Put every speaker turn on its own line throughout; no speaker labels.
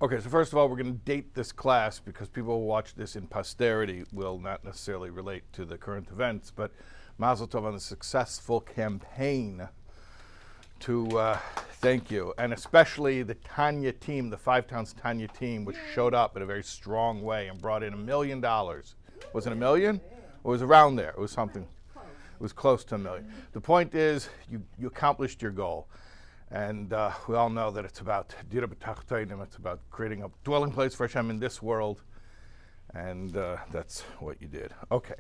Okay, so first of all, we're going to date this class because people who watch this in posterity will not necessarily relate to the current events, but Mazel Tov on the successful campaign to thank you, and especially the Tanya team, the Five Towns Tanya team, which showed up in a very strong way and brought in $1 million. Was it $1 million? It was around there. It was something. It was close to $1 million. The point is, you accomplished your goal. And we all know that it's about it's about creating a dwelling place for Hashem in this world, and that's what you did. Okay.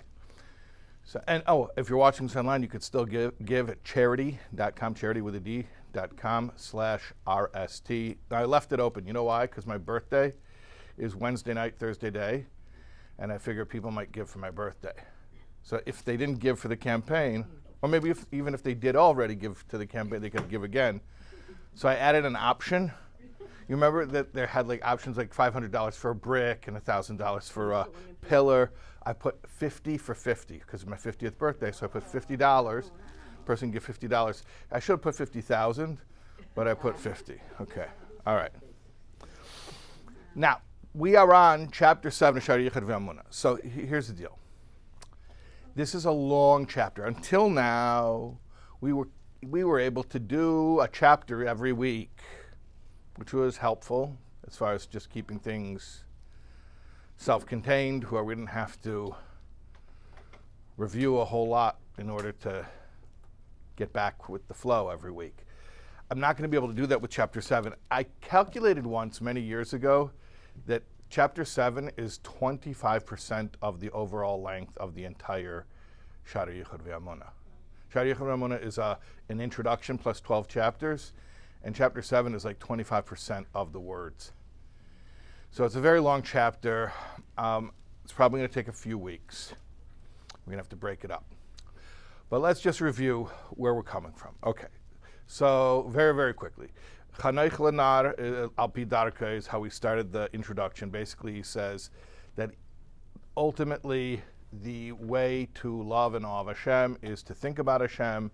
So, and if you're watching this online, you could still give at charity.com, charity with a D.com/RST. I left it open. You know why? Because my birthday is Wednesday night, Thursday day, and I figure people might give for my birthday. So if they didn't give for the campaign, or maybe even if they did already give to the campaign, they could give again. So I added an option. You remember that there had like options like $500 for a brick and $1,000 for a pillar. I put 50 for 50 because it's my 50th birthday. So I put $50. Person give $50. I should have put 50,000, but I put 50. Okay. All right. Now we are on chapter 7 of Shaar, HaYichud, VeHaEmunah. So here's the deal. This is a long chapter. Until now, we were able to do a chapter every week, which was helpful as far as just keeping things self-contained, where we didn't have to review a whole lot in order to get back with the flow every week. I'm not going to be able to do that with chapter 7. I calculated once many years ago that chapter 7 is 25% of the overall length of the entire Shaar, HaYichud, VeHaEmunah. Shaar, HaYichud, VeHaEmunah is an introduction plus 12 chapters, and chapter 7 is like 25% of the words. So it's a very long chapter. It's probably going to take a few weeks. We're going to have to break it up. But let's just review where we're coming from. Okay, so very, very quickly. Chanayich Lenar al pi darka is how we started the introduction. Basically, he says that ultimately the way to love and awe of Hashem is to think about Hashem,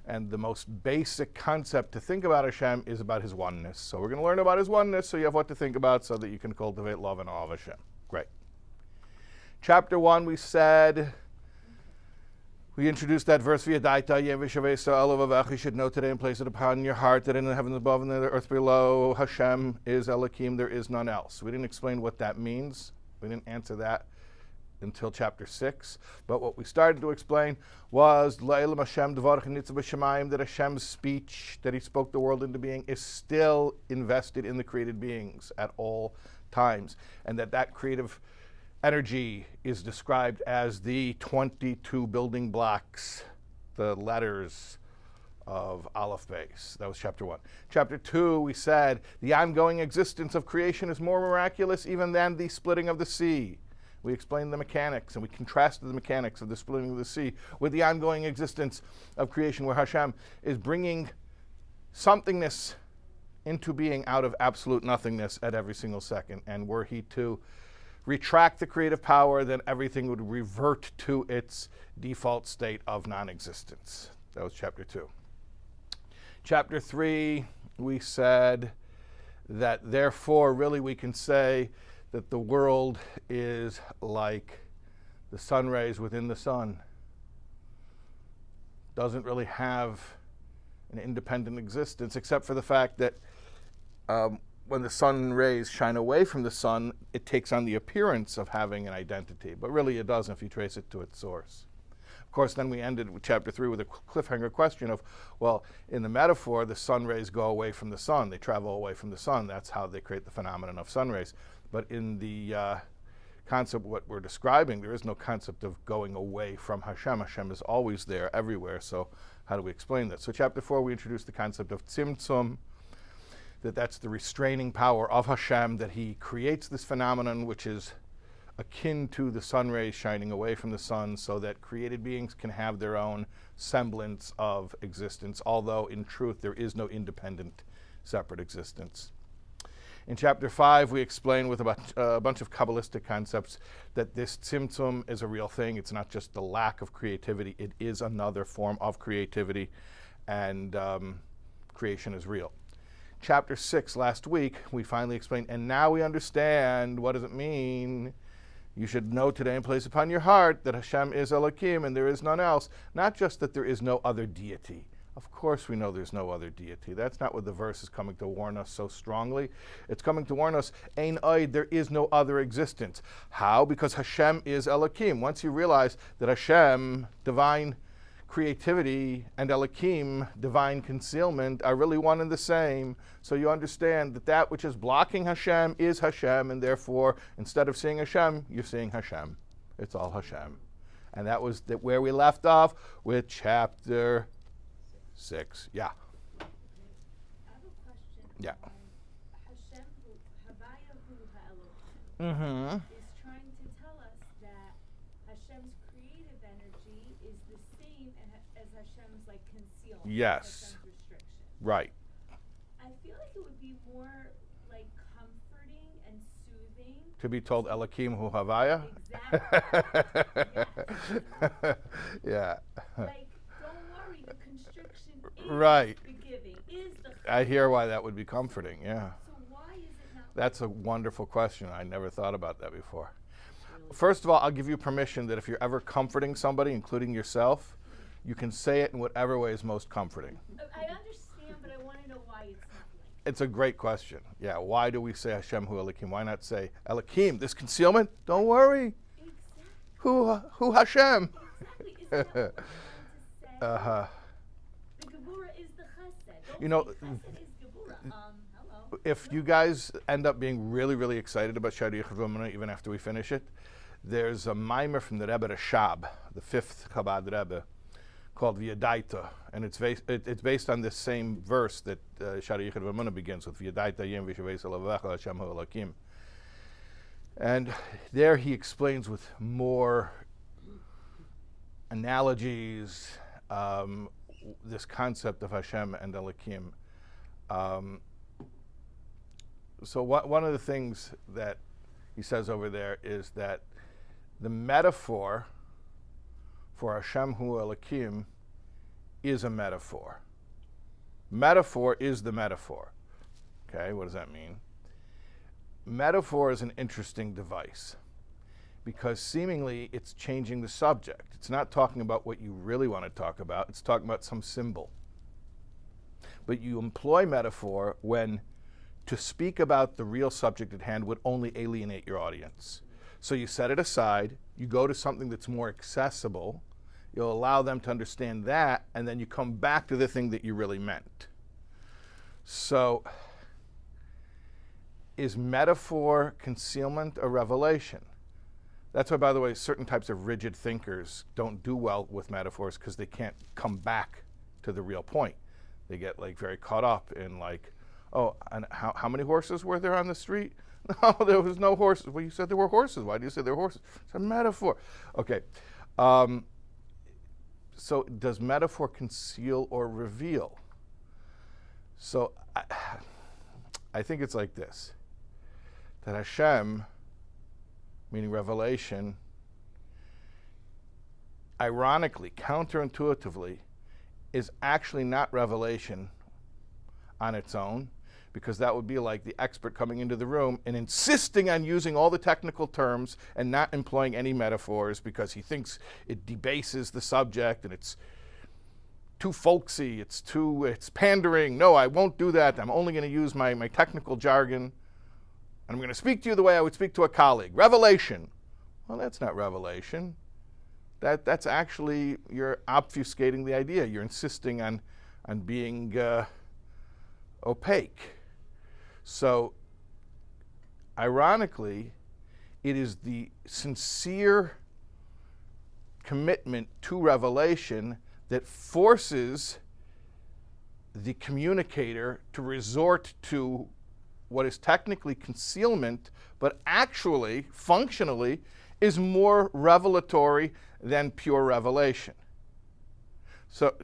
and the most basic concept to think about Hashem is about His oneness. So we're going to learn about His oneness, so you have what to think about so that you can cultivate love and awe of Hashem. Great. Chapter 1, we introduced that verse, you should know today and place it upon your heart that in the heavens above and in the earth below, Hashem is Elohim, there is none else. We didn't explain what that means. We didn't answer that until chapter 6. But what we started to explain was that Hashem's speech, that He spoke the world into being, is still invested in the created beings at all times. And that creative energy is described as the 22 building blocks, the letters of Aleph base. That was chapter 1. Chapter 2, we said the ongoing existence of creation is more miraculous even than the splitting of the sea. We explained the mechanics, and we contrasted the mechanics of the splitting of the sea with the ongoing existence of creation, where Hashem is bringing somethingness into being out of absolute nothingness at every single second. And were He to retract the creative power, then everything would revert to its default state of non-existence. That was chapter 2. Chapter 3, we said that therefore really we can say that the world is like the sun rays within the sun. Doesn't really have an independent existence, except for the fact that when the sun rays shine away from the sun, it takes on the appearance of having an identity, but really it doesn't if you trace it to its source. Of course, then we ended with chapter 3 with a cliffhanger question of, well, in the metaphor, the sun rays go away from the sun. They travel away from the sun. That's how they create the phenomenon of sun rays. But in the concept, what we're describing, there is no concept of going away from Hashem. Hashem is always there, everywhere. So how do we explain that? So chapter 4, we introduced the concept of tzimtzum, that's the restraining power of Hashem, that He creates this phenomenon which is akin to the sun rays shining away from the sun, so that created beings can have their own semblance of existence, although in truth there is no independent, separate existence. In chapter 5, we explain with a bunch of Kabbalistic concepts that this tzimtzum is a real thing. It's not just the lack of creativity. It is another form of creativity, and creation is real. chapter 6 last week, we finally explained, and now we understand what does it mean. You should know today and place upon your heart that Hashem is Elokim and there is none else. Not just that there is no other deity. Of course we know there's no other deity. That's not what the verse is coming to warn us so strongly. It's coming to warn us, Ein Oid, there is no other existence. How? Because Hashem is Elokim. Once you realize that Hashem, divine creativity, and Elokim, divine concealment, are really one and the same. So you understand that that which is blocking Hashem is Hashem, and therefore, instead of seeing Hashem, you're seeing Hashem. It's all Hashem. And that was where we left off with chapter 6. Yeah.
I have a question.
Yeah.
Hashem, VeHaEmunah,
Mm-hmm.
is trying to tell us that Hashem's creative energy is the same as Hashem's like concealment.
Yes.
Hashem's restriction.
Right.
I feel like it would be more like comforting and soothing.
To be told Elokim Hu Havaya?
Exactly.
Yeah.
Like, don't worry, the constriction is
Right.
the giving, is the
I hear why that would be comforting, yeah.
So why is it not?
That's a wonderful question. I never thought about that before. First of all, I'll give you permission that if you're ever comforting somebody, including yourself, you can say it in whatever way is most comforting.
I understand, but I want to know why it's not like.
It's a great question. Yeah, why do we say Hashem Hu Elokim? Why not say Elokim, this concealment? Don't worry.
Exactly.
Hu Hashem.
Exactly. Isn't that what we're trying to say?
Uh-huh.
The Gebura is the Chesed. Don't
You know,
say Chesed is Gebura. Hello.
If you guys end up being really, really excited about Shaar VeHaEmunah, even after we finish it, there's a mimer from the Rebbe Rashab, the 5th Chabad Rebbe, called VeHaEmunah, and it's based on this same verse that Shaar VeHaEmunah begins with, VeHaEmunah Yem v'shavei salavecha Hashem Hu Elokim. And there he explains with more analogies this concept of Hashem and Elokim. So one of the things that he says over there is that the metaphor for Hashem Hu Elokim is a metaphor. Metaphor is the metaphor. Okay, what does that mean? Metaphor is an interesting device because seemingly it's changing the subject. It's not talking about what you really want to talk about. It's talking about some symbol. But you employ metaphor when to speak about the real subject at hand would only alienate your audience. So you set it aside, you go to something that's more accessible, you'll allow them to understand that, and then you come back to the thing that you really meant. So, is metaphor concealment or revelation? That's why, by the way, certain types of rigid thinkers don't do well with metaphors because they can't come back to the real point. They get like very caught up in like, oh, and how many horses were there on the street? No, there was no horses. Well, you said there were horses. Why do you say there were horses? It's a metaphor. Okay. So does metaphor conceal or reveal? So I think it's like this. That Hashem, meaning revelation, ironically, counterintuitively, is actually not revelation on its own, because that would be like the expert coming into the room and insisting on using all the technical terms and not employing any metaphors because he thinks it debases the subject and it's too folksy, it's pandering. No, I won't do that. I'm only going to use my technical jargon, and I'm going to speak to you the way I would speak to a colleague. Revelation. Well, that's not revelation. That's actually, you're obfuscating the idea. You're insisting on being opaque. So, ironically, it is the sincere commitment to revelation that forces the communicator to resort to what is technically concealment, but actually, functionally, is more revelatory than pure revelation. So,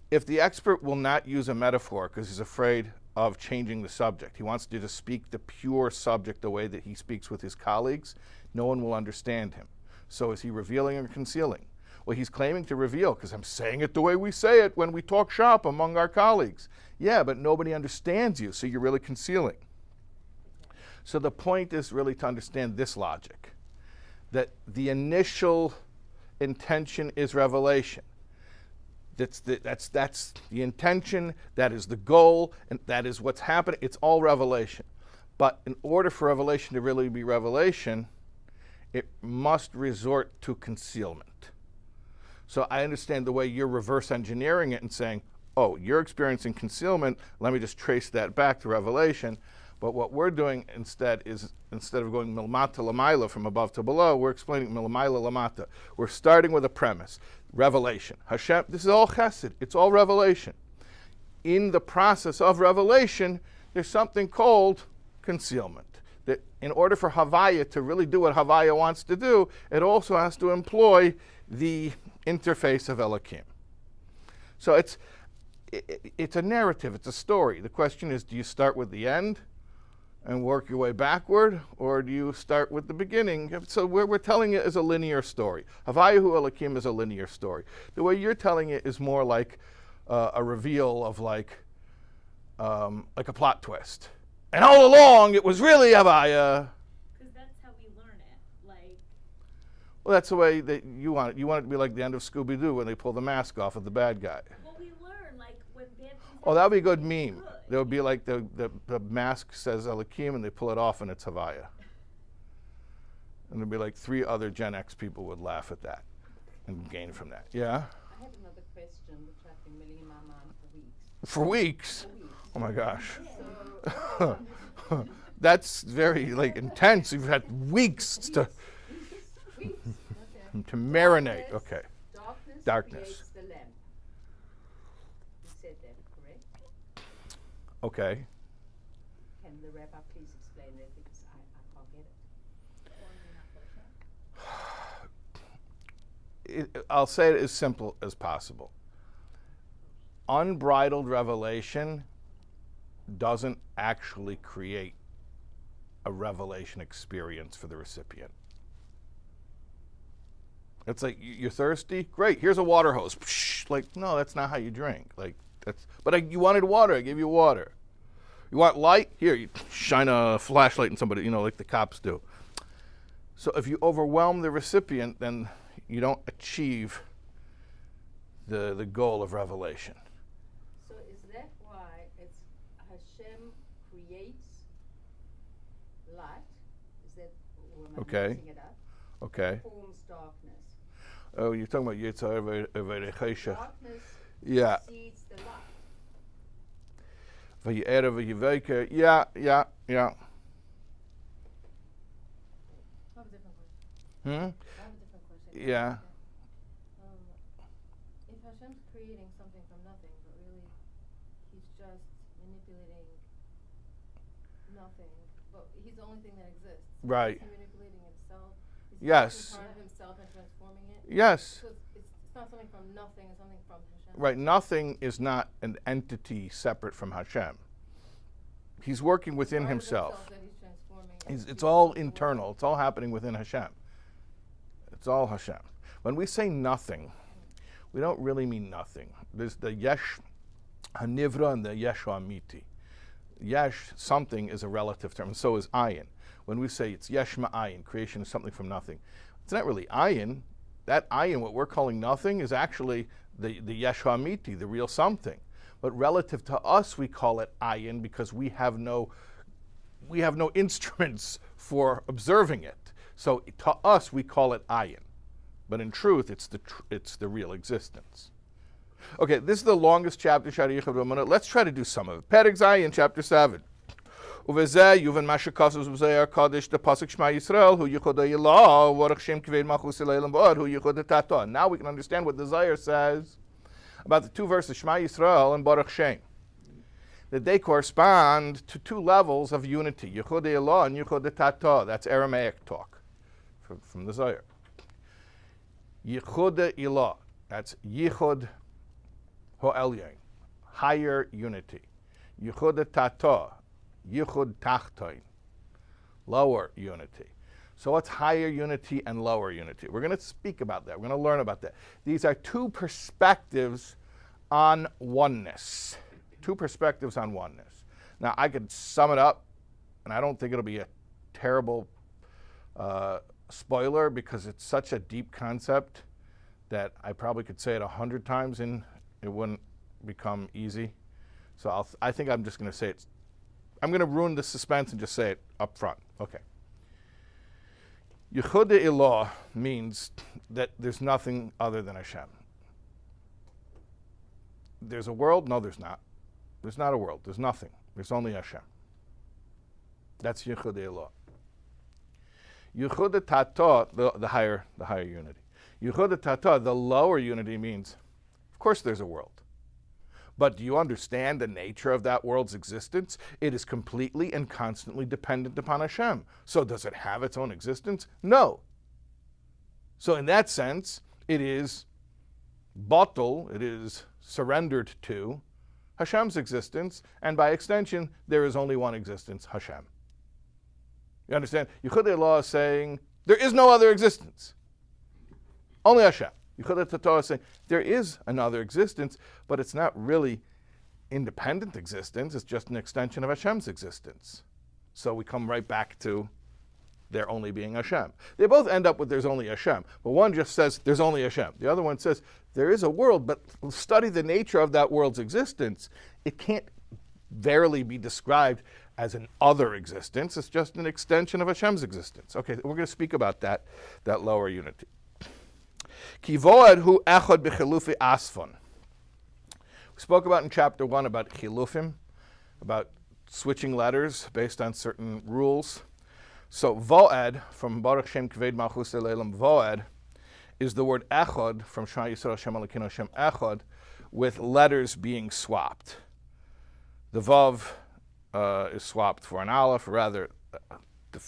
if the expert will not use a metaphor because he's afraid of changing the subject, he wants to just speak the pure subject the way that he speaks with his colleagues, no one will understand him. So is he revealing or concealing? Well, he's claiming to reveal, because I'm saying it the way we say it when we talk shop among our colleagues. Yeah, but nobody understands you, so you're really concealing. So the point is really to understand this logic, that the initial intention is revelation. That's the intention, that is the goal, and that is what's happening. It's all revelation. But in order for revelation to really be revelation, it must resort to concealment. So I understand the way you're reverse engineering it and saying, oh, you're experiencing concealment, let me just trace that back to revelation. But what we're doing instead is, instead of going milmata lamaila, from above to below, we're explaining milmaila lamata. We're starting with a premise, revelation. Hashem, this is all chesed, it's all revelation. In the process of revelation, there's something called concealment. That in order for Havaya to really do what Havaya wants to do, it also has to employ the interface of Elokim. So it's a narrative, it's a story. The question is, do you start with the end and work your way backward, or do you start with the beginning? So we're telling it as a linear story. Havayahu Elokim is a linear story. The way you're telling it is more like a reveal of like a plot twist. And all along, it was really Havaya.
Because that's how we learn it. Like.
Well, that's the way that you want it. You want it to be like the end of Scooby-Doo when they pull the mask off of the bad guy.
Well, we learn like when bad things.
Oh, that would be a good meme. There would be like the mask says Elokim and they pull it off and it's Havaya. And there'd be like 3 other Gen X people would laugh at that and gain from that. Yeah?
I have another question which I've been milling in my mind for weeks.
For weeks?
For weeks.
Oh my gosh.
So,
That's very like intense. You've had weeks to
weeks. Okay.
to marinate. Okay.
Darkness
Darkness.
creates the lamp. You said that, correct?
Okay.
Can the rabbi please explain that, because I can't get it.
I'll say it as simple as possible. Unbridled revelation doesn't actually create a revelation experience for the recipient. It's like, you're thirsty? Great, here's a water hose. Psh, like, no, that's not how you drink. Like, you wanted water, I gave you water. You want light? Here, you shine a flashlight on somebody, like the cops do. So if you overwhelm the recipient, then you don't achieve the goal of revelation.
So is that why it's Hashem creates light? Is that, or am I
Okay.
mixing it up?
Okay.
Forms darkness.
Oh, you're talking about Yitzhak VeHaEmunah.
Darkness
Yeah.
precedes the light.
VeHaEmunah, VeHaEmunah. Yeah.
I have a different question.
Hmm?
I have a different question.
Yeah.
If Hashem's creating something from nothing, but really he's just manipulating nothing, but he's the only thing that exists.
Right.
Is he manipulating himself? Is he
Yes.
taking part of himself and transforming it?
Yes.
So it's not something from nothing, it's something from Hashem.
Right. Nothing is not an entity separate from Hashem. He's working within
Part of
himself.
that he's transforming and
It's
he's
all
transforming.
internal. It's all happening within Hashem. It's all Hashem. When we say nothing, we don't really mean nothing. There's the yesh hanivra and the yesh ha'amiti. Yesh, something, is a relative term, and so is ayin. When we say it's yesh ma'ayin, creation is something from nothing, it's not really ayin. That ayin, what we're calling nothing, is actually the yesh ha'amiti, the real something. But relative to us, we call it ayin because we have no instruments for observing it. So to us, we call it ayin. But in truth, it's the real existence. Okay, this is the longest chapter, Shaar yichuda VeHaEmunah. Let's try to do some of it. Perek Zayin, chapter 7. Uvezeh yuven mashakasus v'zeh kadosh the pasuk Shema Yisrael hu yichuda ilaah v'orach shem kived Malchus ilaylam v'od hu yichuda tataah. Now we can understand what the Zayar says about the 2 verses Shema Yisrael and Baruch Shem, that they correspond to 2 levels of unity, yichuda ilaah and yichuda tataah. That's Aramaic talk from the Zayar. Yichuda ilaah, that's yichud ho'elyon, higher unity. Yichuda tataah, yichud tachtoin, lower unity. So what's higher unity and lower unity? We're going to speak about that. We're going to learn about that. These are two perspectives on oneness. Two perspectives on oneness. Now, I could sum it up, and I don't think it'll be a terrible spoiler because it's such a deep concept that I probably could say it 100 times and it wouldn't become easy. So I think I'm just going to say it. I'm going to ruin the suspense and just say it up front. Okay. Yichuda ilaah means that there's nothing other than Hashem. There's a world? No, there's not. There's not a world. There's nothing. There's only Hashem. That's yichuda ilaah. Yichuda tataah, the higher unity. Yichuda tataah, the lower unity means, of course there's a world. But do you understand the nature of that world's existence? It is completely and constantly dependent upon Hashem. So does it have its own existence? No. So in that sense, it is batal, it is surrendered to Hashem's existence, and by extension, there is only one existence, Hashem. You understand? Yichuda ilaah is saying, there is no other existence. Only Hashem. Yichuda tataah is saying, there is another existence, but it's not really independent existence, it's just an extension of Hashem's existence. So we come right back to there only being Hashem. They both end up with there's only Hashem, but one just says there's only Hashem. The other one says there is a world, but study the nature of that world's existence. It can't verily be described as an other existence, it's just an extension of Hashem's existence. Okay, we're going to speak about that lower unity. Ki voed hu echad b'chilufi asfon. We spoke about in chapter 1 about chilufim, about switching letters based on certain rules. So voed, from Baruch Shem Kved Malchus Elam, voed is the word echad from Shema Yisrael Hashem Elokeinu Hashem echad, with letters being swapped. The vav is swapped for an aleph, or rather, the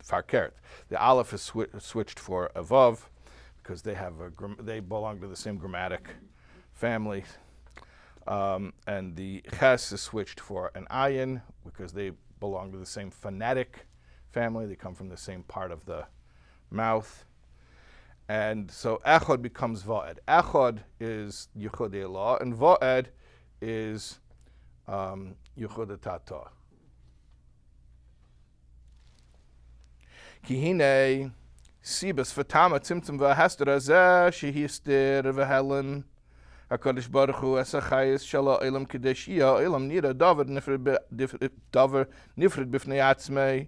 farkeret. The aleph is switched for a vav, because they belong to the same grammatic family. And the ches is switched for an ayin, because they belong to the same phonetic family. They come from the same part of the mouth. And so echad becomes voed. Echad is yichuda ilaah, and voed is yichuda tataah. Ki hine sibas v'tama tzimtzum v'hastera zeh shehistir v'helen HaKadosh Baruch Hu es hachayis shala olam kadesh iya olam nira davar nifrid b'fnei atzmei.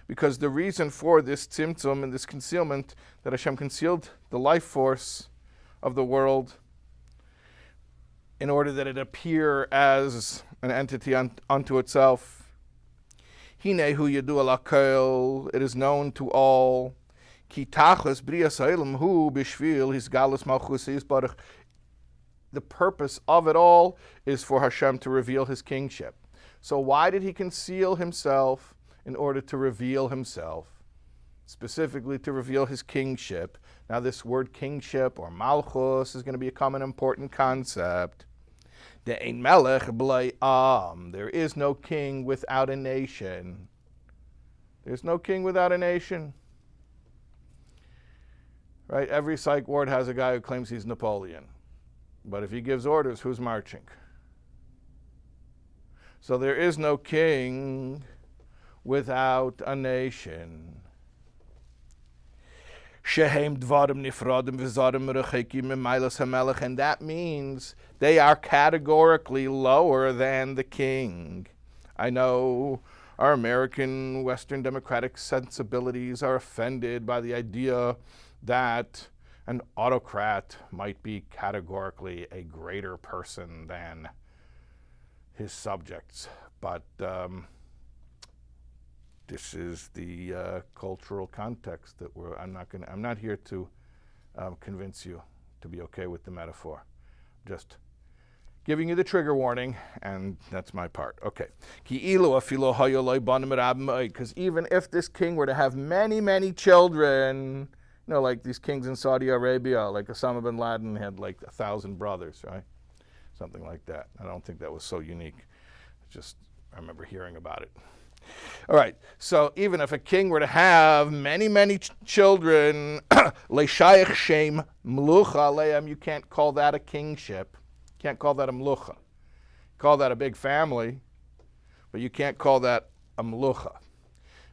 Because the reason for this tzimtzum and this concealment, that Hashem concealed the life force of the world in order that it appear as an entity unto itself. Hine hu yadu alakol, it is known to all. Ki tachas brias ha'olam hu b'shvil his galus Malchus Yisbarach. The purpose of it all is for Hashem to reveal his kingship. So why did he conceal himself? In order to reveal himself, specifically to reveal his kingship. Now this word kingship or Malchus is going to become an important concept. De'ein melech b'lei am. There is no king without a nation. There's no king without a nation. Right? Every psych ward has a guy who claims he's Napoleon. But if he gives orders, who's marching? So there is no king without a nation. Shehem dvarim nifradim v'zarim rechekim memailas hamelech, and that means they are categorically lower than the king. I know our American Western democratic sensibilities are offended by the idea that an autocrat might be categorically a greater person than his subjects, but this is the cultural context that I'm not here to convince you to be okay with the metaphor. Just giving you the trigger warning, and that's my part. Okay. Because even if this king were to have many, many children, you know, like these kings in Saudi Arabia, like Osama bin Laden had like 1,000 brothers, right? Something like that. I don't think that was so unique. I remember hearing about it. All right, so even if a king were to have many, many children, leishayich shem mlucha aleim, you can't call that a kingship. You can't call that a mlucha. Call that a big family, but you can't call that a mlucha,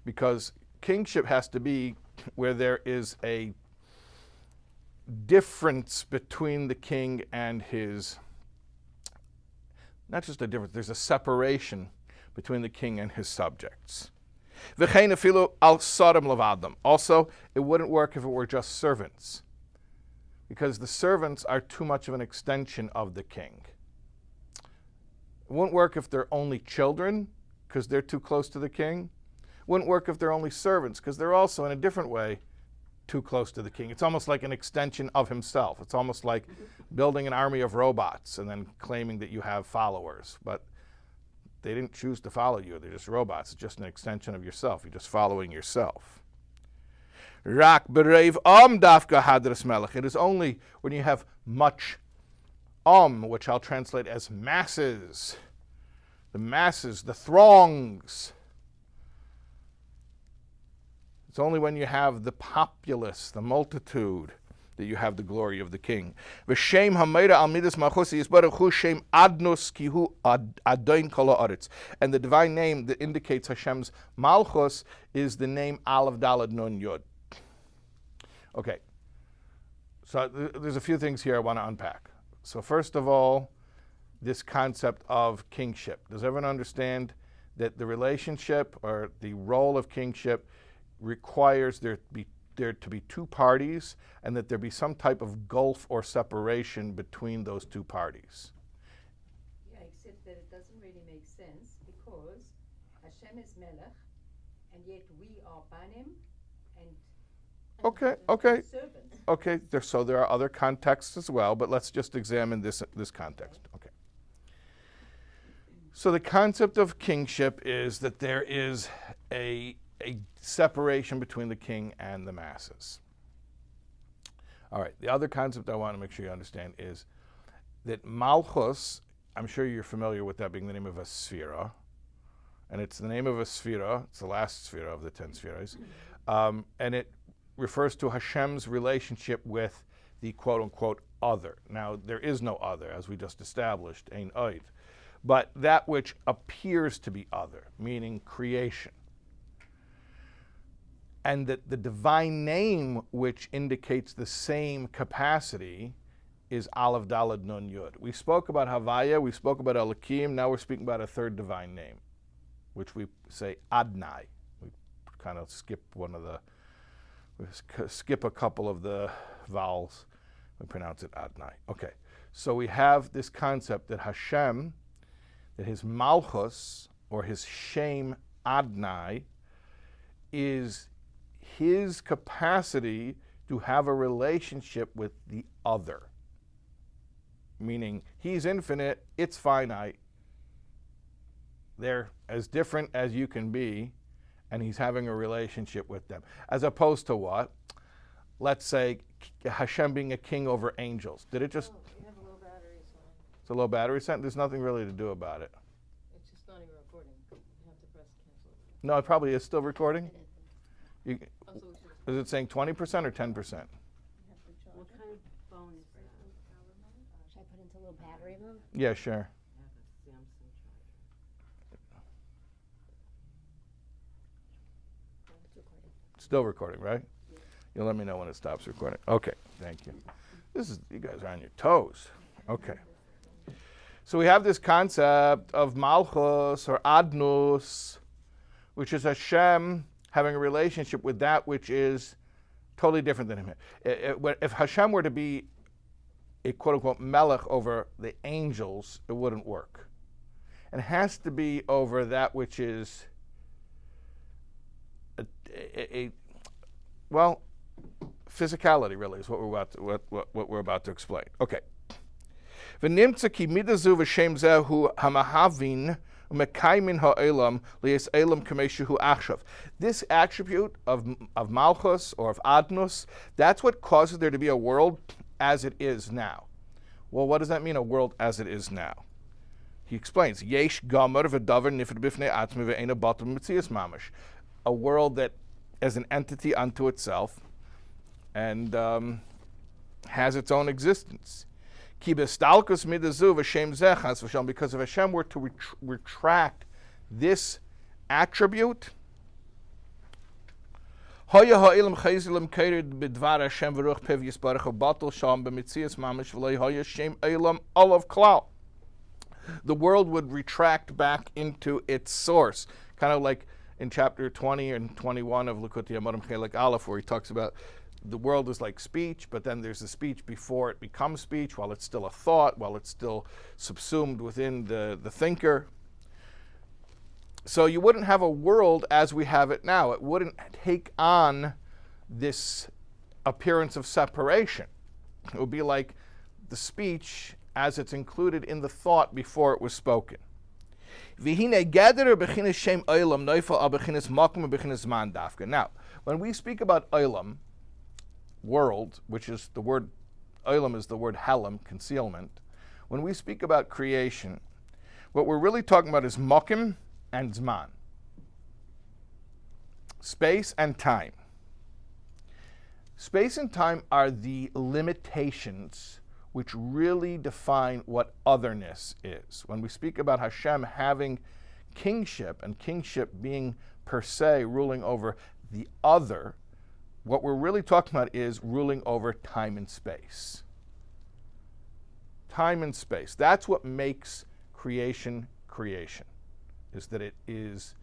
because kingship has to be where there is a difference between the king and his, not just a difference, there's a separation between the king and his subjects. V'chein afilu al sadam levadam. Also, it wouldn't work if it were just servants, because the servants are too much of an extension of the king. It wouldn't work if they're only children, because they're too close to the king. It wouldn't work if they're only servants, because they're also, in a different way, too close to the king. It's almost like an extension of himself. It's almost like building an army of robots and then claiming that you have followers. But they didn't choose to follow you. They're just robots. It's just an extension of yourself. You're just following yourself. Rak bereiv dafka hadras melech. It is only when you have much which I'll translate as masses, the masses, the throngs. It's only when you have the populace, the multitude, that you have the glory of the king. V'shem hameira al midas Malchus yisbarach hu shem adnus ki hu adoin kol haaretz. And the divine name that indicates Hashem's Malchus is the name Aleph Daled Nun Yud. Okay, so there's a few things here I want to unpack. So first of all, this concept of kingship. Does everyone understand that the relationship or the role of kingship requires there to be two parties, and that there be some type of gulf or separation between those two parties?
Yeah, except that it doesn't really make sense, because Hashem is Melech, and yet we are Banim and
Okay.
servants.
Okay, so there are other contexts as well, but let's just examine this context. Okay. So the concept of kingship is that there is a separation between the king and the masses. All right, the other concept I want to make sure you understand is that Malchus, I'm sure you're familiar with that being the name of a sphera, and it's the name of a sphera, it's the last sphera of the 10 spheres, and it refers to Hashem's relationship with the quote-unquote other. Now, there is no other, as we just established, ein oid, but that which appears to be other, meaning creation. And that the divine name which indicates the same capacity is Aleph Daled Nun Yud. We spoke about Havaya, we spoke about Elokim, now we're speaking about a third divine name, which we say Adnai. We kind of skip a couple of the vowels, we pronounce it Adnai. Okay, so we have this concept that Hashem, that his Malchus, or his Shem Adnai, is his capacity to have a relationship with the other. Meaning, he's infinite, it's finite. They're as different as you can be, and he's having a relationship with them. As opposed to what? Let's say Hashem being a king over angels. Did it just...
You have a low battery sign.
It's a low battery sign? There's nothing really to do about it.
It's just not even recording. You have to press cancel.
No, it probably is still recording. You,
Oh, so we should
is it saying 20% or 10%?
What kind of phone is that?
Should I put into a little battery mode?
Yeah, sure.
It's recording.
Still recording, right? You'll let me know when it stops recording. Okay, thank you. You guys are on your toes. Okay. So we have this concept of Malchus or Adnus, which is Hashem having a relationship with that which is totally different than him. If Hashem were to be a quote-unquote melech over the angels, it wouldn't work. It has to be over that which is physicality really is what we're about to explain. Okay. V'nimtza ki midazu v'shem zehu hamahavin mekaymin ha'elam liyes elam kameshu achshav. This attribute of Malchus or of Adnus, that's what causes there to be a world as it is now. Well, what does that mean, a world as it is now? He explains, Yesh Gomer v'davar nifed b'fnei atzmi v'eina batum mitzias mamash. A world that as an entity unto itself and has its own existence. Ki bestalkus midazu v'shem zechas v'shem, because if Hashem were to retract this attribute, Hoya ha'ilam chayizilim keirid b'dvar Hashem v'ruch pev yisbarach v'batel sham b'mitzias mamash v'lei hoya shem eilam olav klal. The world would retract back into its source, kind of like in chapter 20 and 21 of Likutei Amarim Chelik Aleph, where he talks about the world is like speech, but then there's a speech before it becomes speech, while it's still a thought, while it's still subsumed within the thinker. So you wouldn't have a world as we have it now. It wouldn't take on this appearance of separation. It would be like the speech as it's included in the thought before it was spoken. Now, when we speak about olam, world, which is the word, olam is the word helam, concealment. When we speak about creation, what we're really talking about is makim and zman, space and time. Space and time are the limitations which really define what otherness is. When we speak about Hashem having kingship, and kingship being per se ruling over the other, what we're really talking about is ruling over time and space. Time and space. That's what makes creation creation, is that it is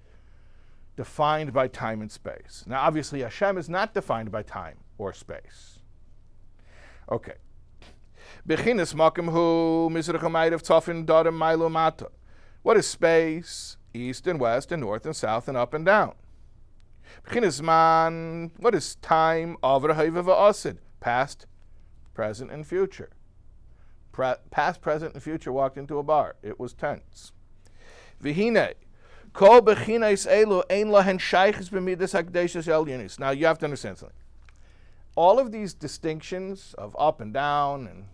defined by time and space. Now, obviously, Hashem is not defined by time or space. Okay. Bechinas makim hu mizrach u'mayrav tzafin darim mailu mata. What is space? East and west and north and south and up and down. Bechinas man. What is time? Avra ha'eva va'asid. Past, present, and future. Past, present, and future walked into a bar. It was tense. V'hine. Kol bechinas elu ein lahen shaychus b'midas hakdeshus el yunis. Now you have to understand something. All of these distinctions of up and down and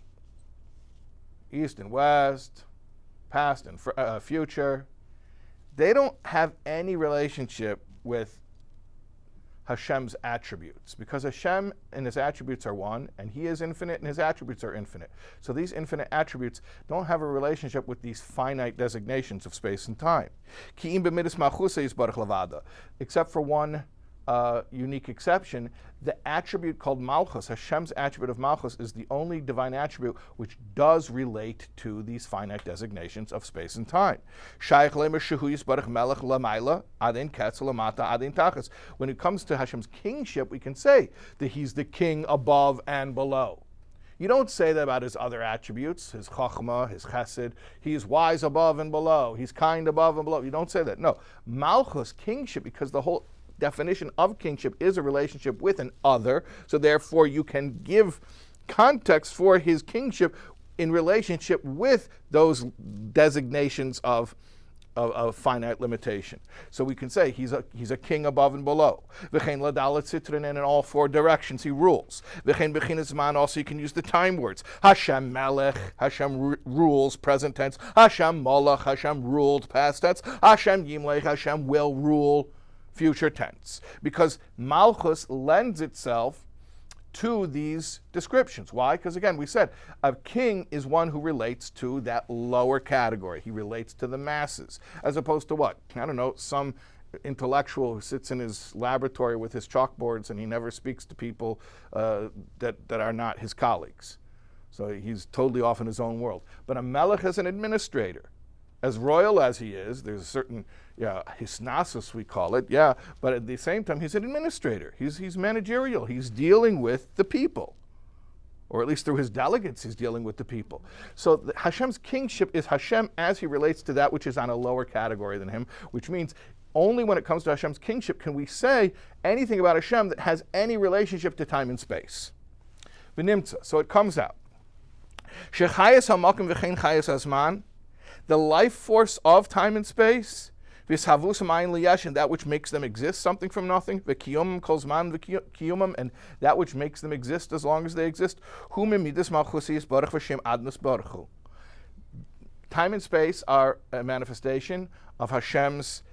east and west, past and future, they don't have any relationship with Hashem's attributes, because Hashem and his attributes are one, and he is infinite and his attributes are infinite. So these infinite attributes don't have a relationship with these finite designations of space and time. Except for one unique exception, the attribute called Malchus, Hashem's attribute of Malchus, is the only divine attribute which does relate to these finite designations of space and time. When it comes to Hashem's kingship, we can say that he's the king above and below. You don't say that about his other attributes, his chachma, his chesed. He's wise above and below. He's kind above and below. You don't say that. No. Malchus, kingship, because the whole definition of kingship is a relationship with an other, so therefore you can give context for his kingship in relationship with those designations of finite limitation. So we can say he's a king above and below. V'chein ladalat sitrin, and in all four directions he rules. V'chein b'chinas zman, also you can use the time words. Hashem melech, Hashem rules, present tense. Hashem molech, Hashem ruled, past tense. Hashem yimlech, Hashem will rule, future tense, because Malchus lends itself to these descriptions. Why? Because again, we said a king is one who relates to that lower category. He relates to the masses, as opposed to what? I don't know, some intellectual who sits in his laboratory with his chalkboards and he never speaks to people that are not his colleagues. So he's totally off in his own world. But a melech is an administrator. As royal as he is, there's a certain, hisnasus we call it, but at the same time, he's an administrator. He's managerial. He's dealing with the people. Or at least through his delegates, he's dealing with the people. So Hashem's kingship is Hashem as he relates to that which is on a lower category than him, which means only when it comes to Hashem's kingship can we say anything about Hashem that has any relationship to time and space. V'nimtza, so it comes out. Shechayas hamakim v'chein chayas azman, the life force of time and space, and that which makes them exist, something from nothing, and that which makes them exist as long as they exist. Time and space are a manifestation of Hashem's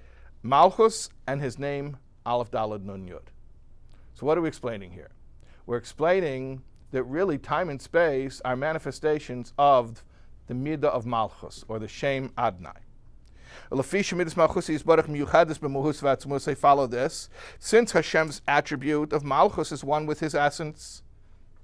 Malchus and his name Aleph Daled Nun Yud. So what are we explaining here? We're explaining that really time and space are manifestations of the midah of Malchus, or the Shem Adonai. Follow this. Since Hashem's attribute of Malchus is one with his essence,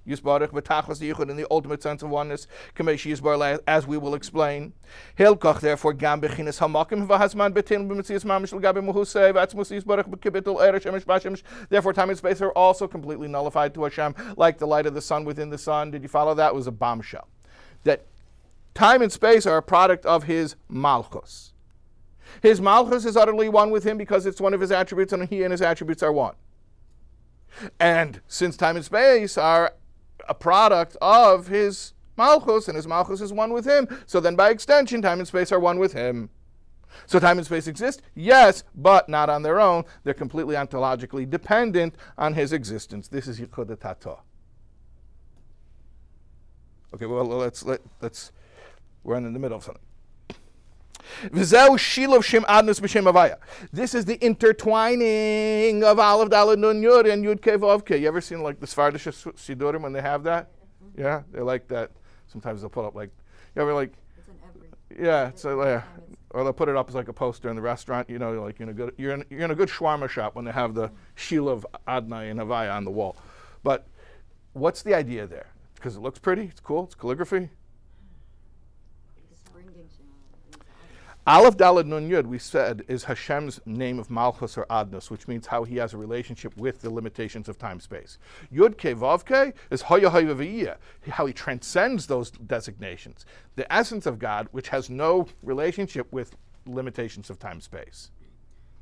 Yisbarach b'tachos yichuda in the ultimate sense of oneness, Kameshi Yisbar, as we will explain. Hilkoch therefore gam bechinas hamakim v'hazman betin b'mitzias mamish l'gabe muhusei v'atzmus Yisbarach b'kibitul eresh emesh bashemesh. Therefore time and space are also completely nullified to Hashem, like the light of the sun within the sun. Did you follow that? It was a bombshell. That time and space are a product of his Malchus. His Malchus is utterly one with him because it's one of his attributes, and he and his attributes are one. And since time and space are a product of his Malchus, and his Malchus is one with him, so then by extension, time and space are one with him. So time and space exist? Yes, but not on their own. They're completely ontologically dependent on his existence. This is yichuda tataah. Okay, well, let's we're in the middle of something. This is the intertwining of Aleph Daled Nun Yud and Yud Kei Vav Kei. You ever seen like the Svardish Sidurim when they have that? Yeah, they like that. Sometimes they'll put up like, you ever like,
It's in every.
yeah, it's or they'll put it up as like a poster in the restaurant. You know, like you're in a good shawarma shop when they have the Shil of Adonai and Havaya on the wall. But what's the idea there? Because it looks pretty, it's cool, it's calligraphy. Aleph Daled Nun Yud, we said, is Hashem's name of Malchus or Adnos, which means how he has a relationship with the limitations of time-space. Yud Kei Vav Kei is HaYichud, how he transcends those designations. The essence of God, which has no relationship with limitations of time-space.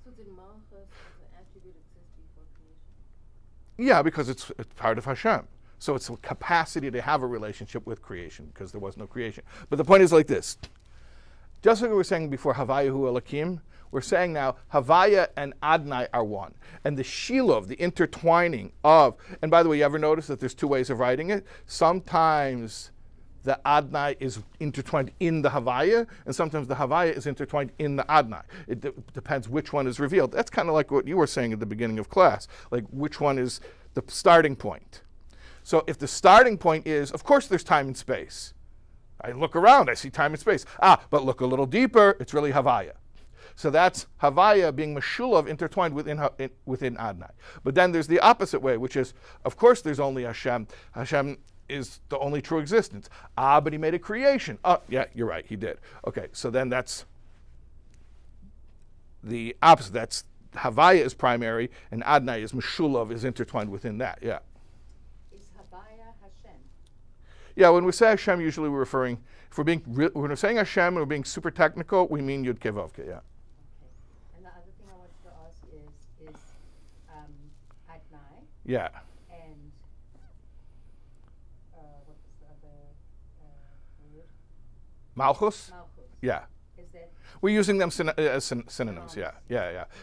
So did Malchus as an attribute exist before creation?
Yeah, because it's part of Hashem. So it's a capacity to have a relationship with creation, because there was no creation. But the point is like this. Just like we were saying before, Havaya hu Elokim, we're saying now Havaya and Adonai are one. And the Shilov, the intertwining of, and by the way, you ever notice that there's two ways of writing it? Sometimes the Adonai is intertwined in the Havaya, and sometimes the Havaya is intertwined in the Adonai. It depends which one is revealed. That's kind of like what you were saying at the beginning of class, like which one is the starting point. So if the starting point is, of course there's time and space. I look around, I see time and space. But look a little deeper, it's really Havaya. So that's Havaya being Meshulav intertwined within Adonai. But then there's the opposite way, which is, of course there's only Hashem. Hashem is the only true existence. But he made a creation. Yeah, you're right, he did. Okay, so then that's the opposite. That's Havaya is primary, and Adonai is Meshulav, is intertwined within that, yeah. Yeah, when we say Hashem, usually we're referring, when we're saying Hashem and we're being super technical, we mean Yud Kei Vav Kei, yeah.
Okay. And the other thing I wanted to ask is Adonai.
Yeah.
And what was the other word?
Malchus?
Malchus.
Yeah.
Is that?
We're using them as synonyms, yeah.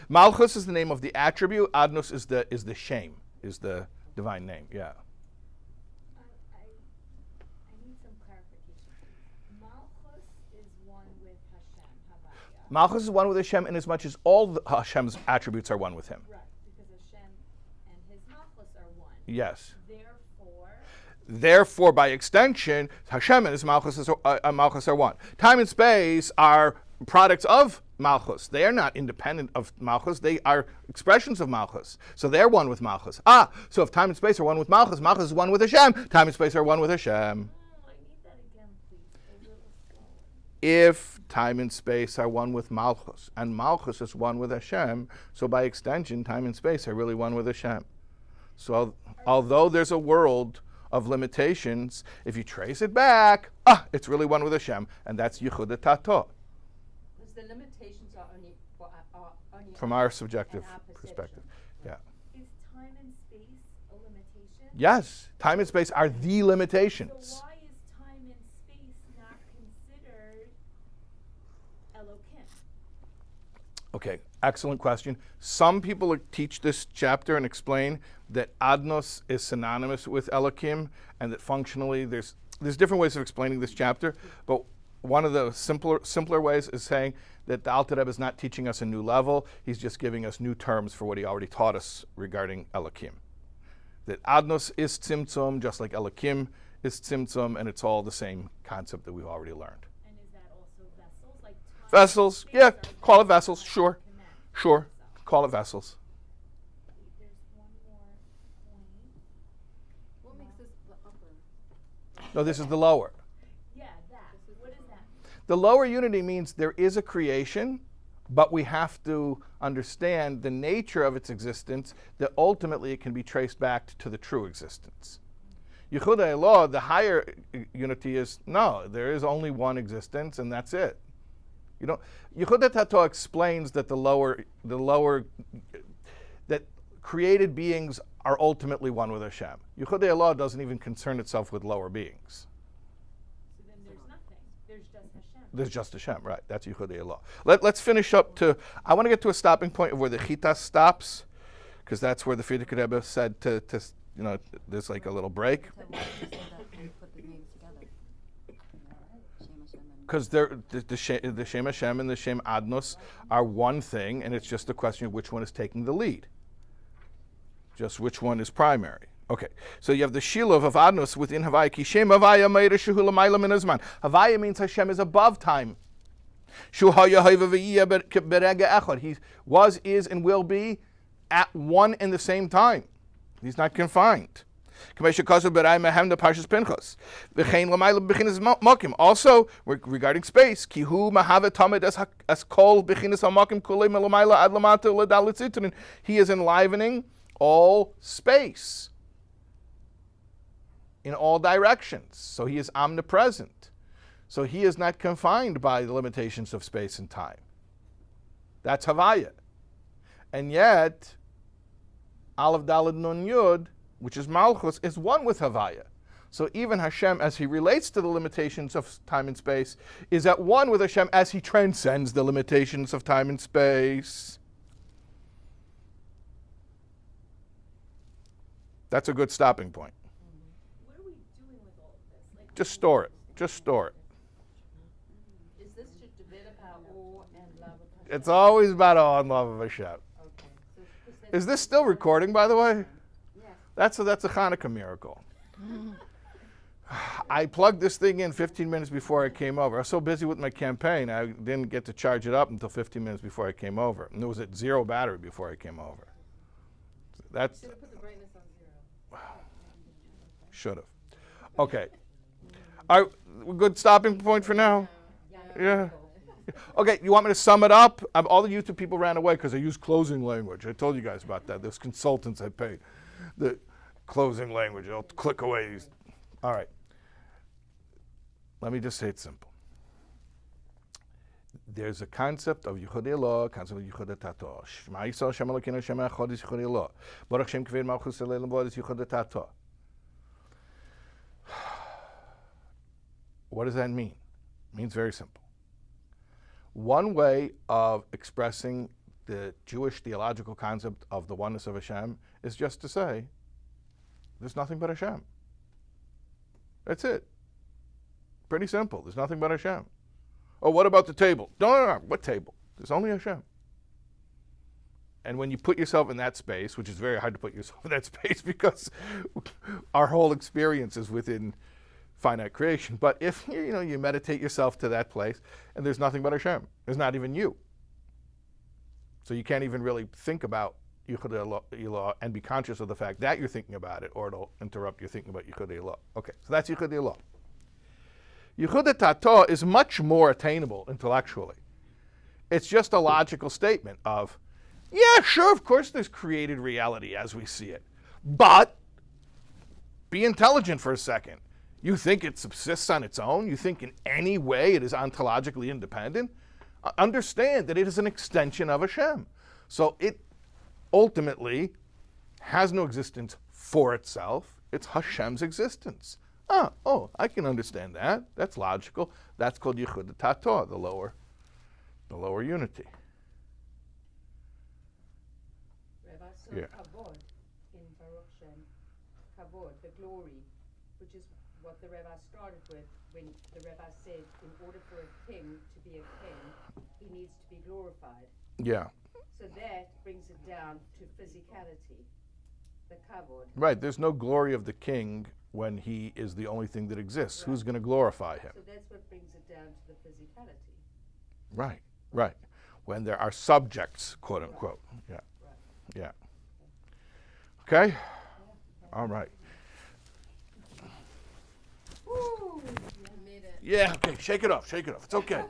Malchus is the name of the attribute, Adnos is the Shem, is the divine name, yeah. Malchus is one with Hashem in as much as all Hashem's attributes are one with him.
Right, because Hashem and his Malchus are one.
Yes.
Therefore,
by extension, Hashem and his Malchus are one. Time and space are products of Malchus. They are not independent of Malchus. They are expressions of Malchus. So they're one with Malchus. So if time and space are one with Malchus, Malchus is one with Hashem. Time and space are one with Hashem.
I need that again, please. A little slower.
If time and space are one with Malchus, and Malchus is one with Hashem, so by extension, time and space are really one with Hashem. So although there's a world of limitations, if you trace it back, it's really one with Hashem, and that's yichuda tataah.
Because the limitations are only
from our subjective
our
perspective. Yeah.
Is time and space a limitation?
Yes, time and space are the limitations.
So why is time and space not considered Elokim?
Okay, excellent question. Some people teach this chapter and explain that Adnos is synonymous with Elokim, and that functionally there's different ways of explaining this chapter, but one of the simpler ways is saying that the Alter Rebbe is not teaching us a new level. He's just giving us new terms for what he already taught us regarding Elokim. That Adnos is Tzimtzum, just like Elokim is Tzimtzum, and it's all the same concept that we've already learned.
And is that also vessels? Like time,
Vessels,
space,
yeah,
or
call it
does
vessels,
one
sure.
connect?
Sure,
So,
call it vessels.
there's one more point.
What makes this the upper?
No, this is the lower.
Yeah, that. What is that?
The lower unity means there is a creation, but we have to understand the nature of its existence, that ultimately it can be traced back to the true existence. Yichuda ilaah, the higher unity, is no, there is only one existence and that's it. You know, yichuda tataah explains that the lower, that created beings are ultimately one with Hashem. Yichuda ilaah doesn't even concern itself with lower beings.
So then there's nothing. There's just Hashem.
There's just Hashem, right? That's yichuda ilaah. Let's finish up to. I want to get to a stopping point of where the Chita stops, because that's where the Frierdiker Rebbe said to there's like a little break.
So why did you say that we put the names together? Shem Hashem and
Because the Shem Hashem and the Shem Adnos are one thing, and it's just a question of which one is taking the lead. Just which one is primary. Okay, so you have the Shilov of Adnos within Havaya. Ki Shem Havaya Meira Shehu L'mayla Min Hazman. Havaya means Hashem is above time. Shu Haya Hayva V'Iyah Berega Echad. He was, is, and will be at one and the same time. He's not confined. Also, regarding space, he is enlivening all space in all directions. So he is omnipresent. So he is not confined by the limitations of space and time. That's Havaya. And yet, Aleph Daled Nun Yud, which is Malchus, is one with Havaya. So even Hashem, as he relates to the limitations of time and space, is at one with Hashem as he transcends the limitations of time and space. That's a good stopping point.
What are we doing with all of this? Like,
Just store it. Just store it.
Is this to develop our awe and love of Hashem?
It's always about awe and love of Hashem.
Okay. So
Is this still recording, by the way?
Yes.
That's a Hanukkah miracle. I plugged this thing in 15 minutes before I came over. I was so busy with my campaign, I didn't get to charge it up until 15 minutes before I came over. And it was at zero battery before I came over. That's
Should have put the brightness on 0.
should have. Okay. All right, good stopping point for now? Yeah. Okay, you want me to sum it up? All the YouTube people ran away because I used closing language. I told you guys about that. Those consultants I paid. The closing language, they'll click away. All right. Let me just say it simple. There's a concept of yichuda ilaah, concept of yichuda tataah. Shema Yisrael, Shem Elokeinu, Shem Echad is yichuda ilaah. Baruch Shem Kavod Malchus Eloheinu V'od is yichuda tataah. What does that mean? It means very simple. One way of expressing the Jewish theological concept of the oneness of Hashem is just to say, there's nothing but Hashem. That's it. Pretty simple. There's nothing but Hashem. Oh, what about the table? No. What table? There's only Hashem. And when you put yourself in that space, which is very hard to put yourself in that space because our whole experience is within finite creation. But if you meditate yourself to that place, and there's nothing but Hashem. There's not even you. So you can't even really think about yichuda ilaah and be conscious of the fact that you're thinking about it, or it'll interrupt your thinking about yichuda ilaah. Okay, so that's yichuda ilaah. Yichuda tataah is much more attainable intellectually. It's just a logical statement of, yeah, sure, of course there's created reality as we see it. But be intelligent for a second. You think it subsists on its own? You think in any way it is ontologically independent? Understand that it is an extension of Hashem. So it ultimately has no existence for itself. It's Hashem's existence. I can understand that. That's logical. That's called yichuda tataah, the lower unity.
Rabbi, so
Yeah.
kavod in Baruch Shem, kavod, the glory, which is what the rabbi started with when the rabbi said, in order for a king to be a king, he needs to be glorified.
Yeah.
So that brings it down to physicality, the kavod.
Right. There's no glory of the king when he is the only thing that exists.
Right.
Who's going to glorify him?
So that's what brings it down to the physicality.
Right. Right. When there are subjects, quote unquote. Yeah.
Right.
Yeah. Okay? All right.
Woo! You made it.
Yeah, okay. Shake it off. Shake it off. It's okay.